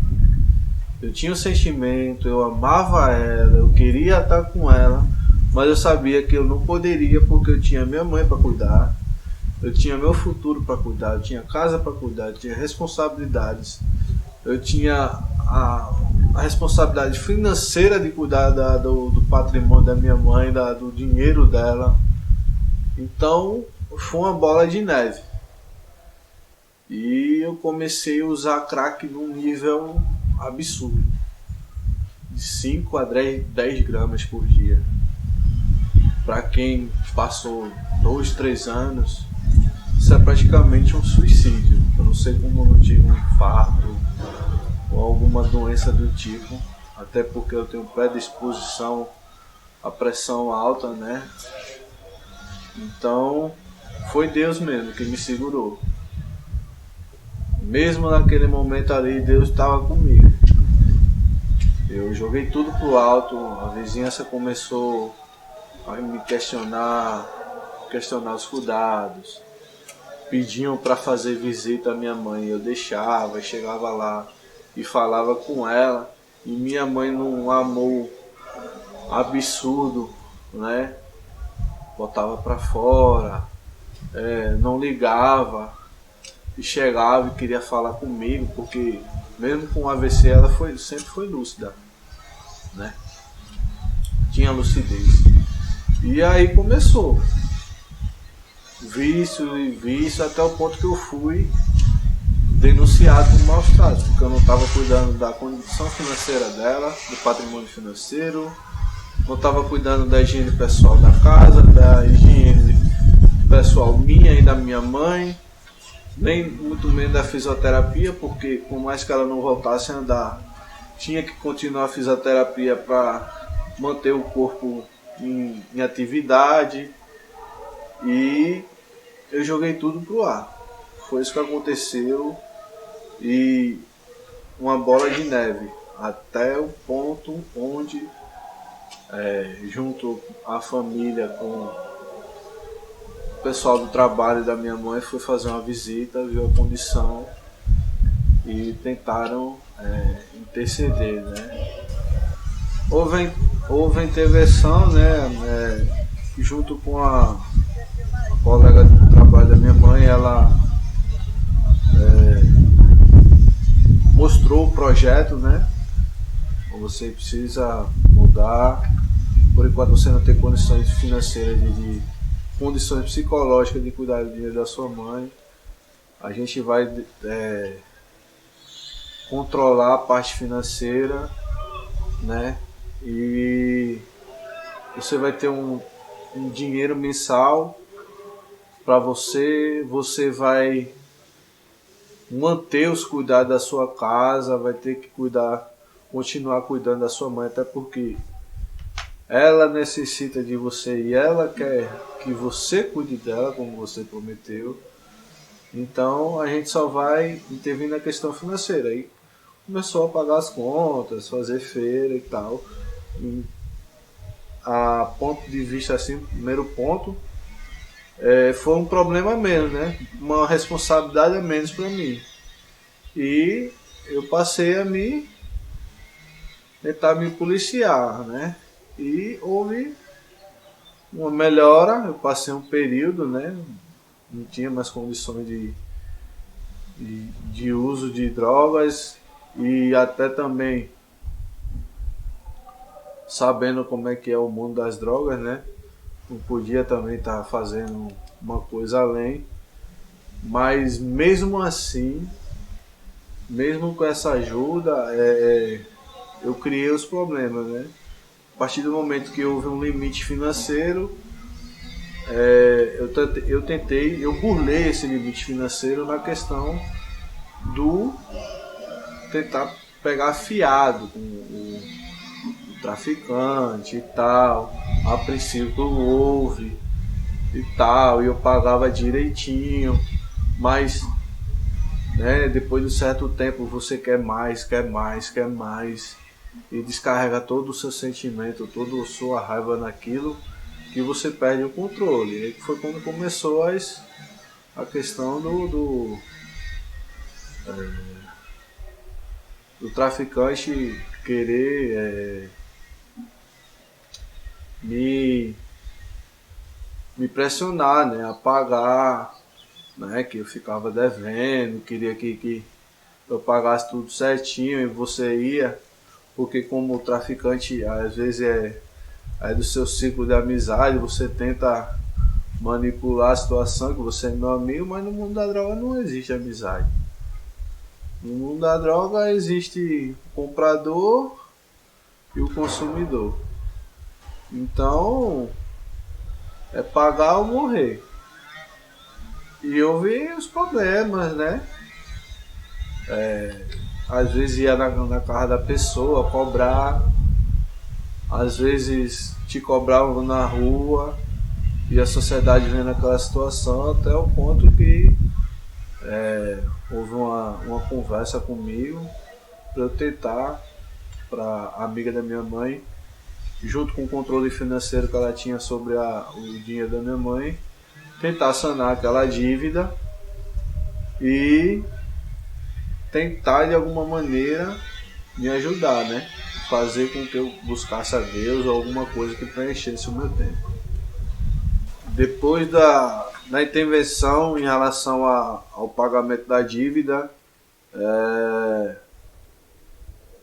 Eu tinha um sentimento, eu amava ela, eu queria estar com ela, mas eu sabia que eu não poderia, porque eu tinha minha mãe para cuidar, eu tinha meu futuro para cuidar, eu tinha casa para cuidar, eu tinha responsabilidades, eu tinha a responsabilidade financeira de cuidar do patrimônio da minha mãe, do dinheiro dela. Então foi uma bola de neve. E eu comecei a usar crack num nível absurdo, de 5 a 10 gramas por dia. Para quem passou 2, 3 anos, isso é praticamente um suicídio. Eu não sei como eu não tive um infarto ou alguma doença do tipo, até porque eu tenho predisposição à pressão alta, né? Então foi Deus mesmo que me segurou. Mesmo naquele momento ali, Deus estava comigo. Eu joguei tudo pro alto, a vizinhança começou a me questionar os cuidados. Pediam para fazer visita à minha mãe, eu deixava, chegava lá e falava com ela. E minha mãe, num amor absurdo, né? Botava para fora, não ligava. E chegava e queria falar comigo, porque mesmo com o AVC ela sempre foi lúcida, né? Tinha lucidez. E aí começou vício e vício, até o ponto que eu fui denunciado por maus tratos, porque eu não estava cuidando da condição financeira dela, do patrimônio financeiro, não estava cuidando da higiene pessoal da casa, da higiene pessoal minha e da minha mãe, nem muito menos da fisioterapia, porque por mais que ela não voltasse a andar, tinha que continuar a fisioterapia para manter o corpo em atividade e eu joguei tudo pro ar. Foi isso que aconteceu e uma bola de neve até o ponto onde, junto à família com o pessoal do trabalho da minha mãe, foi fazer uma visita, viu a condição e tentaram interceder, né? Houve intervenção, né? Junto com a colega do trabalho da minha mãe, ela mostrou o projeto, né? Você precisa mudar. Por enquanto você não tem condições financeiras, de condições psicológicas de cuidar do dinheiro da sua mãe. A gente vai controlar a parte financeira, né? E você vai ter um dinheiro mensal para você vai manter os cuidados da sua casa, vai ter que continuar cuidando da sua mãe, até porque ela necessita de você e ela quer que você cuide dela, como você prometeu. Então a gente só vai intervir na questão financeira. Aí começou a pagar as contas, fazer feira e tal. E, a ponto de vista assim, primeiro ponto, foi um problema menos, né? Uma responsabilidade a menos para mim. E eu passei a tentar me policiar, né? E houve uma melhora. Eu passei um período, né? Não tinha mais condições de uso de drogas e até também sabendo como é que é o mundo das drogas, né? Não podia também estar fazendo uma coisa além, mas mesmo assim, mesmo com essa ajuda, eu criei os problemas, né? A partir do momento que houve um limite financeiro, eu burlei esse limite financeiro na questão do tentar pegar fiado com o traficante e tal. A princípio houve e tal, e eu pagava direitinho, mas, né, depois de um certo tempo você quer mais, e descarrega todo o seu sentimento, toda a sua raiva naquilo, que você perde o controle. E aí foi quando começou a questão do traficante querer me pressionar, né, a pagar, né, que eu ficava devendo, queria que eu pagasse tudo certinho e você ia, porque como o traficante às vezes é do seu ciclo de amizade, você tenta manipular a situação, que você é meu amigo, mas no mundo da droga não existe amizade. No mundo da droga existe o comprador e o consumidor. Então, é pagar ou morrer. E eu vi os problemas, né? Às vezes ia na casa da pessoa cobrar, às vezes te cobravam na rua, e a sociedade vendo aquela situação até o ponto que houve uma conversa comigo para eu tentar, para a amiga da minha mãe, junto com o controle financeiro que ela tinha sobre o dinheiro da minha mãe, tentar sanar aquela dívida e tentar de alguma maneira me ajudar, né? Fazer com que eu buscasse a Deus ou alguma coisa que preenchesse o meu tempo. Depois da intervenção em relação ao pagamento da dívida,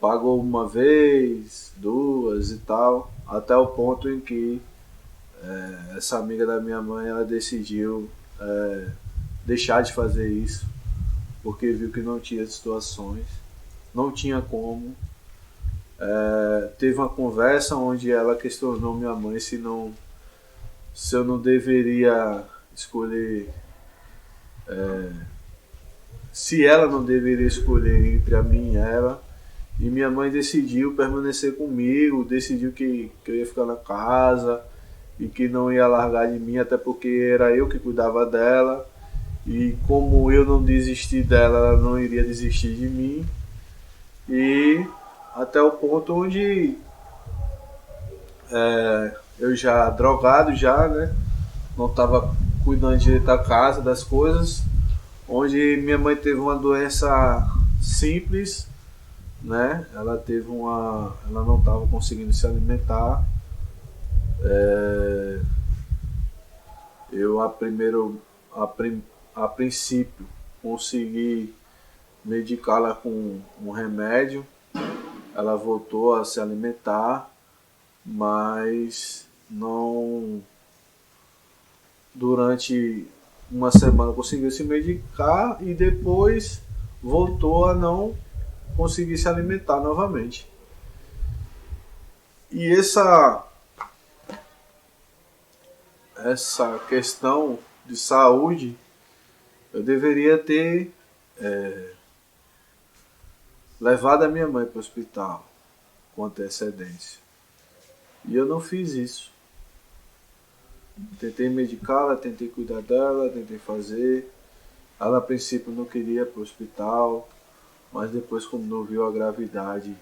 pagou uma vez, duas e tal, até o ponto em que essa amiga da minha mãe, ela decidiu deixar de fazer isso, porque viu que não tinha situações, não tinha como. Teve uma conversa onde ela questionou minha mãe se eu não deveria escolher, se ela não deveria escolher entre a mim e ela, E minha mãe decidiu permanecer comigo, decidiu que eu ia ficar na casa e que não ia largar de mim, até porque era eu que cuidava dela. E como eu não desisti dela, ela não iria desistir de mim. E até o ponto onde eu já drogado já, né? Não estava cuidando direito da casa, das coisas. Onde minha mãe teve uma doença simples, né? Ela não estava conseguindo se alimentar. Eu a princípio consegui medicá-la com um remédio. Ela voltou a se alimentar, mas não durante uma semana conseguiu se medicar e depois voltou a não conseguir se alimentar novamente. E essa questão de saúde eu deveria ter levado a minha mãe para o hospital com antecedência. E eu não fiz isso. Tentei medicá-la, tentei cuidar dela, tentei fazer. Ela a princípio não queria ir para o hospital, mas depois, como não viu a gravidade,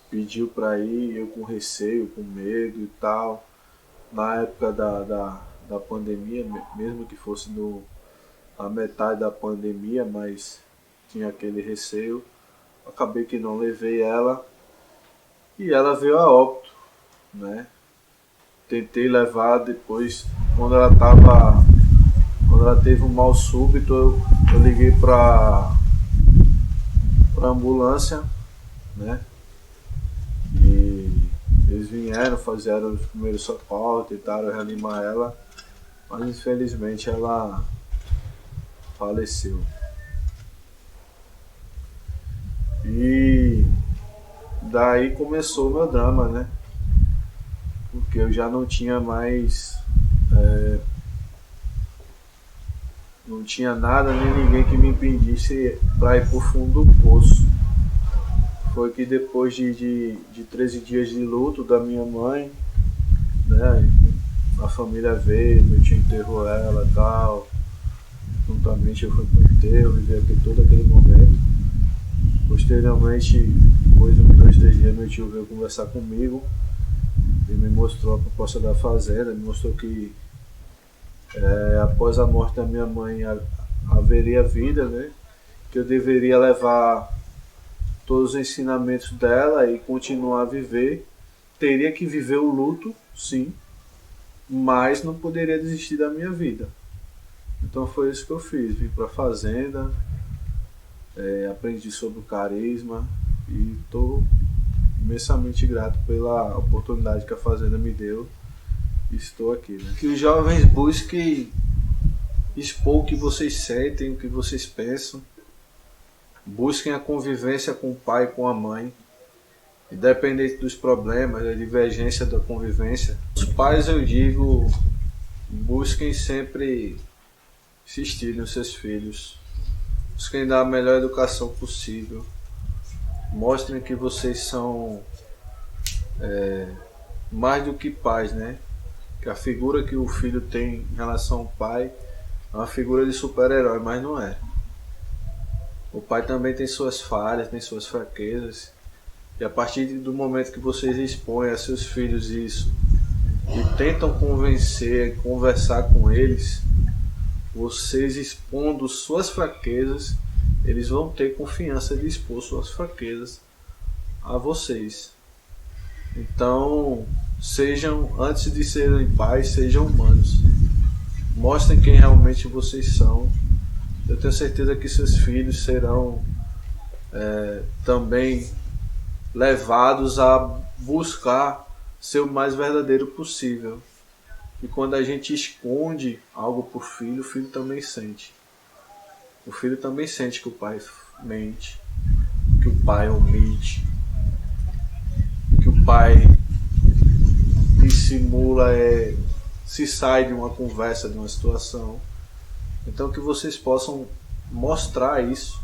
pediu para ir, eu com receio, com medo e tal. Na época da pandemia, mesmo que fosse a metade da pandemia, mas tinha aquele receio. Acabei que não levei ela e ela veio a óbito, né? Tentei levar depois, quando ela teve um mal súbito, eu liguei para ambulância, né? E eles vieram, fizeram os primeiros socorros, tentaram reanimar ela, mas infelizmente ela faleceu. E daí começou o meu drama, né? Porque eu já não tinha mais não tinha nada nem ninguém que me impedisse para ir pro fundo do poço. Foi que depois de 13 dias de luto da minha mãe, né, a família veio, meu tio enterrou ela e tal, juntamente eu fui pro enterro, vivi aqui todo aquele momento. Posteriormente, depois de uns 2, 3 dias, meu tio veio conversar comigo. Ele me mostrou a proposta da fazenda, me mostrou que após a morte da minha mãe haveria vida, né? Que eu deveria levar todos os ensinamentos dela e continuar a viver. Teria que viver o luto, sim, mas não poderia desistir da minha vida. Então foi isso que eu fiz, vim para a fazenda, aprendi sobre o carisma e estou imensamente grato pela oportunidade que a fazenda me deu. Estou aqui, né? Que os jovens busquem expor o que vocês sentem, o que vocês pensam. Busquem a convivência com o pai e com a mãe. Independente dos problemas, da divergência da convivência. Os pais, eu digo, busquem sempre insistir nos seus filhos. Busquem dar a melhor educação possível. Mostrem que vocês são mais do que pais, né? Que a figura que o filho tem em relação ao pai é uma figura de super-herói, mas não é. O pai também tem suas falhas, tem suas fraquezas. E a partir do momento que vocês expõem a seus filhos isso e tentam convencer, conversar com eles, vocês expondo suas fraquezas, eles vão ter confiança de expor suas fraquezas a vocês. Então, antes de serem pais, sejam humanos. Mostrem quem realmente vocês são. Eu tenho certeza que seus filhos serão também levados a buscar ser o mais verdadeiro possível. E quando a gente esconde algo para o filho também sente. O filho também sente que o pai mente, que o pai omite, que o pai dissimula, se sai de uma conversa, de uma situação. Então que vocês possam mostrar isso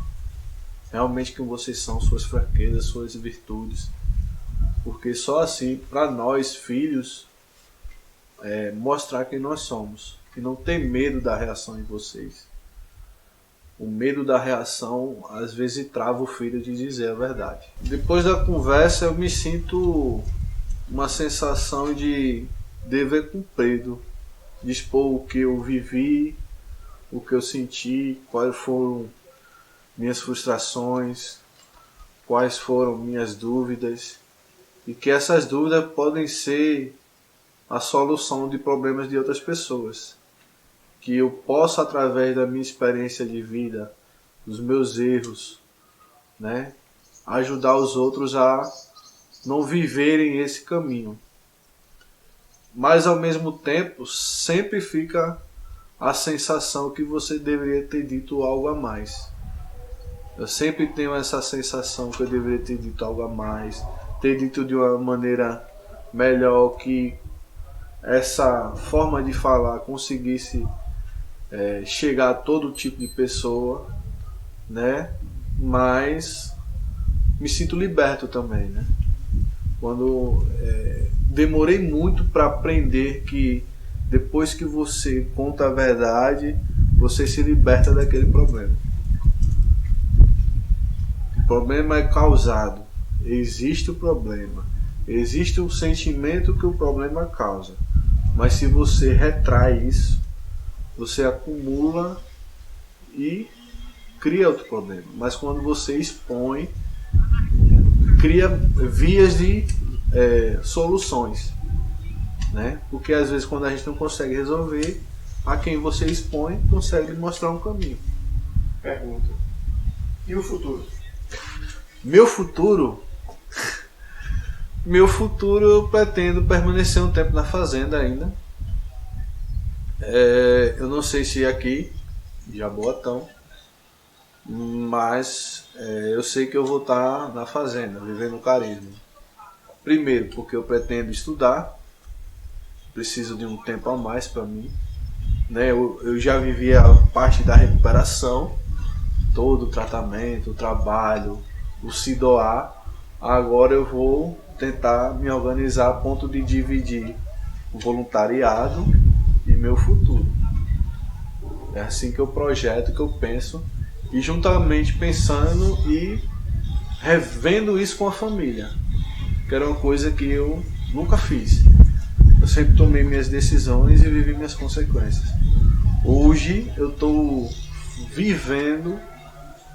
realmente quem vocês são, suas fraquezas, suas virtudes. Porque só assim, para nós, filhos, mostrar quem nós somos. E não ter medo da reação de vocês. O medo da reação, às vezes, trava o filho de dizer a verdade. Depois da conversa, eu me sinto uma sensação de dever cumprido. De expor o que eu vivi, o que eu senti, quais foram minhas frustrações, quais foram minhas dúvidas. E que essas dúvidas podem ser a solução de problemas de outras pessoas. Que eu possa, através da minha experiência de vida, dos meus erros, né, ajudar os outros a não viverem esse caminho. Mas, ao mesmo tempo, sempre fica a sensação que você deveria ter dito algo a mais. Eu sempre tenho essa sensação que eu deveria ter dito algo a mais, ter dito de uma maneira melhor, que essa forma de falar conseguisse chegar a todo tipo de pessoa, né? Mas me sinto liberto também, né? Quando demorei muito para aprender que depois que você conta a verdade, você se liberta daquele problema. O problema é causado. Existe o problema. Existe o sentimento que o problema causa. Mas se você retrai isso, você acumula e cria outro problema. Mas quando você expõe, cria vias de soluções, né? Porque às vezes quando a gente não consegue resolver, a quem você expõe consegue mostrar um caminho. Pergunta: e o futuro? Meu futuro? Meu futuro, eu pretendo permanecer um tempo na fazenda ainda. Eu não sei se aqui, Jaboatão, mas eu sei que eu vou estar na fazenda, vivendo o carisma. Primeiro, porque eu pretendo estudar, preciso de um tempo a mais para mim, né? Eu já vivi a parte da recuperação, todo o tratamento, o trabalho, o se doar. Agora eu vou tentar me organizar a ponto de dividir o voluntariado e meu futuro. É assim que eu projeto, que eu penso, e juntamente pensando e revendo isso com a família, que era uma coisa que eu nunca fiz. Eu sempre tomei minhas decisões e vivi minhas consequências. Hoje eu estou vivendo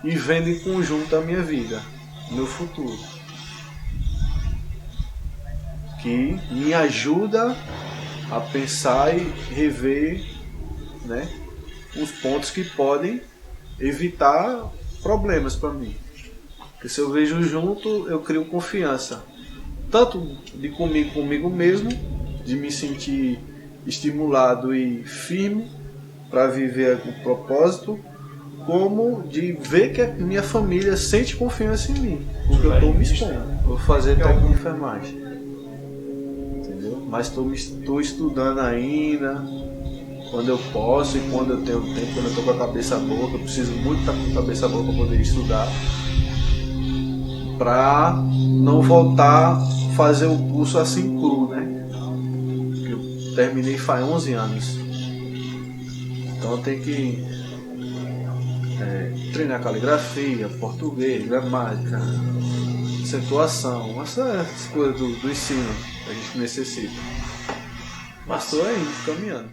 e vendo em conjunto a minha vida, meu futuro, que me ajuda a pensar e rever, né, os pontos que podem evitar problemas para mim. Porque se eu vejo junto, eu crio confiança, tanto de comigo mesmo, de me sentir estimulado e firme para viver com propósito, como de ver que a minha família sente confiança em mim, porque eu estou me expondo. Vou fazer técnico de enfermagem, entendeu? Mas estou estudando ainda, quando eu posso e quando eu tenho tempo, quando eu estou com a cabeça boa, que eu preciso muito estar com a cabeça boa para poder estudar, para não voltar a fazer o curso assim cru, né? Que eu terminei faz 11 anos. Então eu tenho que treinar caligrafia, português, gramática, acentuação, essas coisas do ensino que a gente necessita. Mas estou aí, caminhando.